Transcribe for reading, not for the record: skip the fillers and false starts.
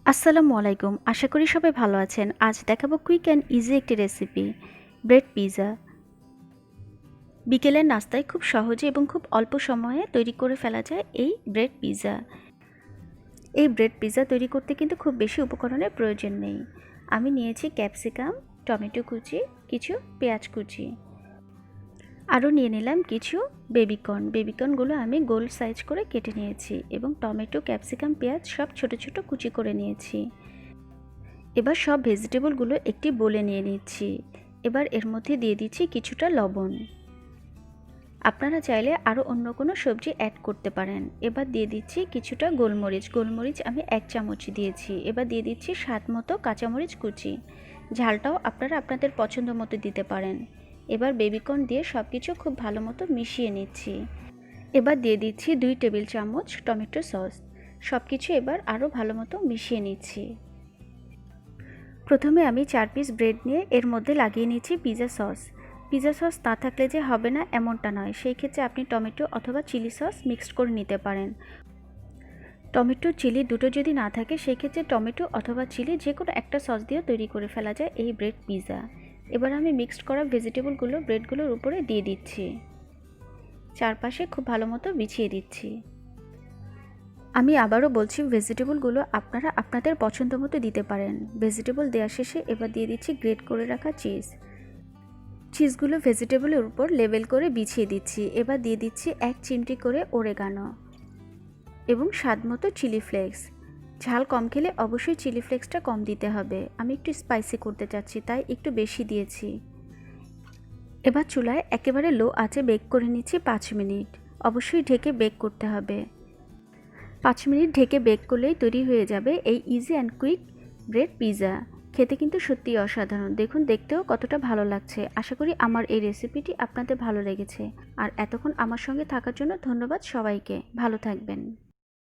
আসসালামু আলাইকুম। আশা করি সবাই ভালো আছেন। আজ দেখাবো কুইক অ্যান্ড ইজি একটি রেসিপি, ব্রেড পিৎজা। বিকেলের নাস্তায় খুব সহজে এবং খুব অল্প সময়ে তৈরি করে ফেলা যায় এই ব্রেড পিৎজা। এই ব্রেড পিৎজা তৈরি করতে কিন্তু খুব বেশি উপকরণের প্রয়োজন নেই। আমি নিয়েছি ক্যাপসিকাম, টমেটো কুচি, কিছু পেঁয়াজ কুচি। আরও নিয়ে নিলাম কিছু বেবিকর্ন। বেবিকর্নগুলো আমি গোল সাইজ করে কেটে নিয়েছি এবং টমেটো, ক্যাপসিকাম, পেঁয়াজ সব ছোট ছোট কুচি করে নিয়েছি। এবার সব ভেজিটেবলগুলো একটি বোলে নিয়ে নিচ্ছি। এবার এর মধ্যে দিয়ে দিচ্ছি কিছুটা লবণ। আপনারা চাইলে আরও অন্য কোনো সবজি অ্যাড করতে পারেন। এবার দিয়ে দিচ্ছি কিছুটা গোলমরিচ। গোলমরিচ আমি 1 চামচ দিয়েছি। এবার দিয়ে দিচ্ছি স্বাদ মতো কাঁচামরিচ কুচি। ঝালটাও আপনারা আপনাদের পছন্দ মতো দিতে পারেন। এবার বেবিকর্ন দিয়ে সব কিছু খুব ভালো মতো মিশিয়ে নিচ্ছি। এবার দিয়ে দিচ্ছি 2 টেবিল চামচ টমেটো সস। সব কিছু এবার আরও ভালো মতো মিশিয়ে নিচ্ছি। প্রথমে আমি 4 পিস ব্রেড নিয়ে এর মধ্যে লাগিয়ে নিচ্ছি পিৎজা সস। পিৎজা সস না থাকলে যে হবে না এমনটা নয়, সেই ক্ষেত্রে আপনি টমেটো অথবা চিলি সস মিক্সড করে নিতে পারেন। টমেটো চিলি দুটো যদি না থাকে সেই ক্ষেত্রে টমেটো অথবা চিলি যে কোনো একটা সস দিয়ে তৈরি করে ফেলা যায় এই ব্রেড পিৎজা। এবার আমি মিক্সড করা ভেজিটেবলগুলো ব্রেডগুলোর উপরে দিয়ে দিচ্ছি। চারপাশে খুব ভালো মতো বিছিয়ে দিচ্ছি। আমি আবারও বলছি, ভেজিটেবলগুলো আপনারা আপনাদের পছন্দ মতো দিতে পারেন। ভেজিটেবল দেওয়া শেষে এবার দিয়ে দিচ্ছি গ্রেট করে রাখা চিজ। চিজগুলো ভেজিটেবলের উপর লেবেল করে বিছিয়ে দিচ্ছি। এবার দিয়ে দিচ্ছি 1 চিমটি করে ওরেগানো এবং স্বাদ মতো চিলি ফ্লেক্স। ঝাল কম খেলে অবশ্যই চিলি ফ্লেক্সটা কম দিতে হবে। আমি একটু স্পাইসি করতে চাচ্ছি তাই একটু বেশি দিয়েছি। এবার চুলায় একেবারে লো আঁচে বেক করে নিচ্ছি 5 মিনিট। অবশ্যই ঢেকে বেক করতে হবে। 5 মিনিট ঢেকে বেক করলেই তৈরি হয়ে যাবে এই easy and quick bread pizza. খেতে কিন্তু সত্যিই অসাধারণ। দেখুন দেখতেও কতটা ভালো লাগছে। আশা করি আমার এই রেসিপিটি আপনাদের ভালো লেগেছে। আর এতক্ষণ আমার সঙ্গে থাকার জন্য ধন্যবাদ সবাইকে। ভালো থাকবেন।